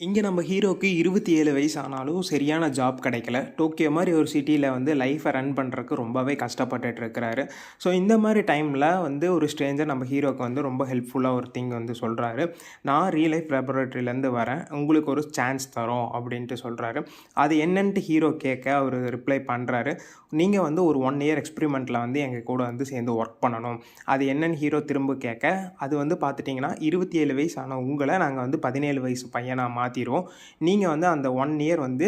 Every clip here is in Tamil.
இங்கே நம்ம ஹீரோக்கு 27 வயசு ஆனாலும் சரியான ஜாப் கிடைக்கல. டோக்கியோ மாதிரி ஒரு சிட்டியில் வந்து லைஃப்பை ரன் பண்ணுறதுக்கு ரொம்பவே கஷ்டப்பட்டுட்டு இருக்கிறாரு. ஸோ இந்த மாதிரி டைமில் வந்து ஒரு ஸ்ட்ரேஞ்சர் நம்ம ஹீரோக்கு வந்து ரொம்ப ஹெல்ப்ஃபுல்லாக ஒரு திங் வந்து சொல்கிறாரு. நான் ரியல் லைஃப் லேபரேட்டரியிலேருந்து வரேன், உங்களுக்கு ஒரு சான்ஸ் தரோம் அப்படின்ட்டு சொல்கிறாரு. அது என்னன்ட்டு ஹீரோ கேட்க அவர் ரிப்ளை பண்ணுறாரு. நீங்கள் வந்து ஒரு 1 இயர் எக்ஸ்பிரிமெண்ட்டில் வந்து எங்கள் கூட வந்து சேர்ந்து ஒர்க் பண்ணணும். அது என்னன்னு ஹீரோ திரும்ப கேட்க, அது வந்து பார்த்துட்டிங்கன்னா 27 வயசு ஆன உங்களை நாங்கள் வந்து 17 வயசு பையனாக மாற்றிடுவோம். நீங்கள் வந்து அந்த 1 இயர் வந்து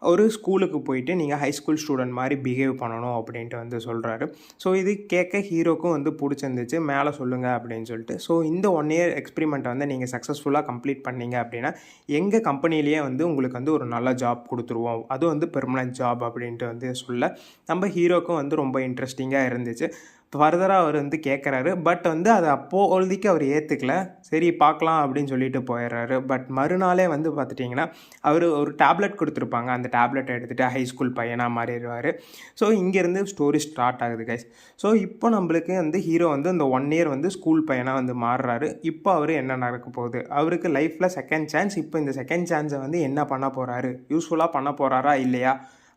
ஒரு ஸ்கூலுக்கு போயிட்டு நீங்கள் ஹை ஸ்கூல் ஸ்டூடெண்ட் மாதிரி பிஹேவ் பண்ணணும் அப்படின்ட்டு வந்து சொல்கிறாரு. ஸோ இது கேட்க ஹீரோக்கும் வந்து பிடிச்சிருந்துச்சு. மேலே சொல்லுங்கள் அப்படின்னு சொல்லிட்டு. ஸோ இந்த 1 இயர் எக்ஸ்பிரிமெண்ட்டை வந்து நீங்கள் சக்ஸஸ்ஃபுல்லாக கம்ப்ளீட் பண்ணீங்க அப்படின்னா எங்கள் கம்பெனிலேயே வந்து உங்களுக்கு வந்து ஒரு நல்ல ஜாப் கொடுத்துருவோம், அது வந்து பெர்மனன்ட் ஜாப் அப்படின்ட்டு வந்து சொல்ல நம்ம ஹீரோக்கும் வந்து ரொம்ப இன்ட்ரெஸ்டிங்காக இருந்துச்சு. ஃபர்தராக அவர் வந்து கேட்குறாரு. பட் வந்து அதை அப்போதைக்கு அவர் ஏற்றுக்கல. சரி பார்க்கலாம் அப்படின்னு சொல்லிட்டு போயிடுறாரு. பட் மறுநாளே வந்து பார்த்துட்டிங்கன்னா அவர் ஒரு டேப்லெட் கொடுத்துருப்பாங்க. அந்த டேப்லெட்டை எடுத்துகிட்டு ஹை ஸ்கூல் பையனாக மாறிடுவார். ஸோ இங்கேருந்து ஸ்டோரி ஸ்டார்ட் ஆகுது கைஸ். ஸோ இப்போ நம்மளுக்கு வந்து ஹீரோ வந்து இந்த 1 இயர் வந்து ஸ்கூல் பையனாக வந்து மாறுறாரு. இப்போ அவர் என்ன நடக்க போகுது, அவருக்கு லைஃப்பில் செகண்ட் சான்ஸ். இப்போ இந்த செகண்ட் சான்ஸை வந்து என்ன பண்ண போகிறாரு, யூஸ்ஃபுல்லாக பண்ண போகிறாரா இல்லையா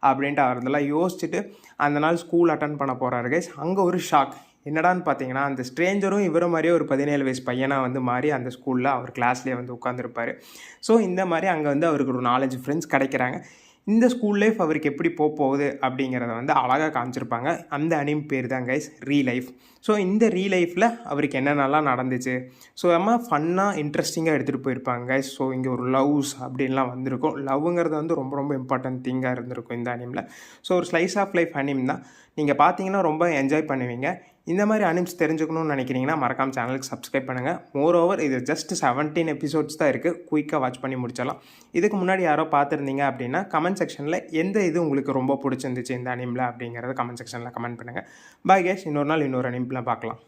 அப்படின்ட்டு அவர் இதெல்லாம் யோசிச்சுட்டு அந்த நாள் ஸ்கூல் அட்டன் பண்ண போகிறாரு கைஸ். அங்கே ஒரு ஷாக் என்னடான்னு பார்த்தீங்கன்னா, அந்த ஸ்ட்ரேஞ்சரும் இவரை மாதிரியே ஒரு 17 வயசு பையனாக வந்து மாறி அந்த ஸ்கூலில் அவர் கிளாஸ்லேயே வந்து உட்காந்துருப்பார். ஸோ இந்த மாதிரி அங்கே வந்து அவருக்கு ஒரு 4-5 ஃப்ரெண்ட்ஸ் கிடைக்கிறாங்க. இந்த ஸ்கூல் லைஃப் அவருக்கு எப்படி போகுது அப்படிங்கிறத வந்து அழகாக காமிச்சிருப்பாங்க. அந்த அனிம் பேர் தான் கைஸ் ரீ லைஃப். ஸோ இந்த ரீ லைஃப்பில் அவருக்கு என்னென்னலாம் நடந்துச்சு, ஸோ நம்ம ஃபன்னாக இன்ட்ரெஸ்டிங்காக எடுத்துகிட்டு போயிருப்பாங்க கைஸ். ஸோ இங்கே ஒரு லவ்ஸ் அப்படின்லாம் வந்திருக்கும். லவ்ங்கிறது வந்து ரொம்ப ரொம்ப இம்பார்ட்டன்ட் திங்காக இருந்திருக்கும் இந்த அனிமில். ஸோ ஒரு ஸ்லைஸ் ஆஃப் லைஃப் அனிம் தான். நீங்கள் பார்த்தீங்கன்னா ரொம்ப என்ஜாய் பண்ணுவீங்க. இந்த மாதிரி அனிம்ஸ் தெரிஞ்சுக்கணும்னு நினைக்கிறீங்கன்னா மறக்காம சேனலுக்கு சப்ஸ்கிரைப் பண்ணுங்கள். மோரோவர் இது ஜஸ்ட் 17 எபிசோட்ஸ் தான் இருக்குது. குயிக்காக வாட்ச் பண்ணி முடிச்சிடலாம். இதுக்கு முன்னாடி யாரோ பார்த்துருந்தீங்க அப்படின்னா கமெண்ட் செக்ஷனில் எந்த இது உங்களுக்கு ரொம்ப பிடிச்சிருந்துச்சு இந்த அனிமில் அப்படிங்கிறத கமெண்ட் செக்ஷனில் கமெண்ட் பண்ணுங்கள். பாய் கேஸ், இன்னொரு நாள் இன்னொரு அனிமில் பார்க்கலாம்.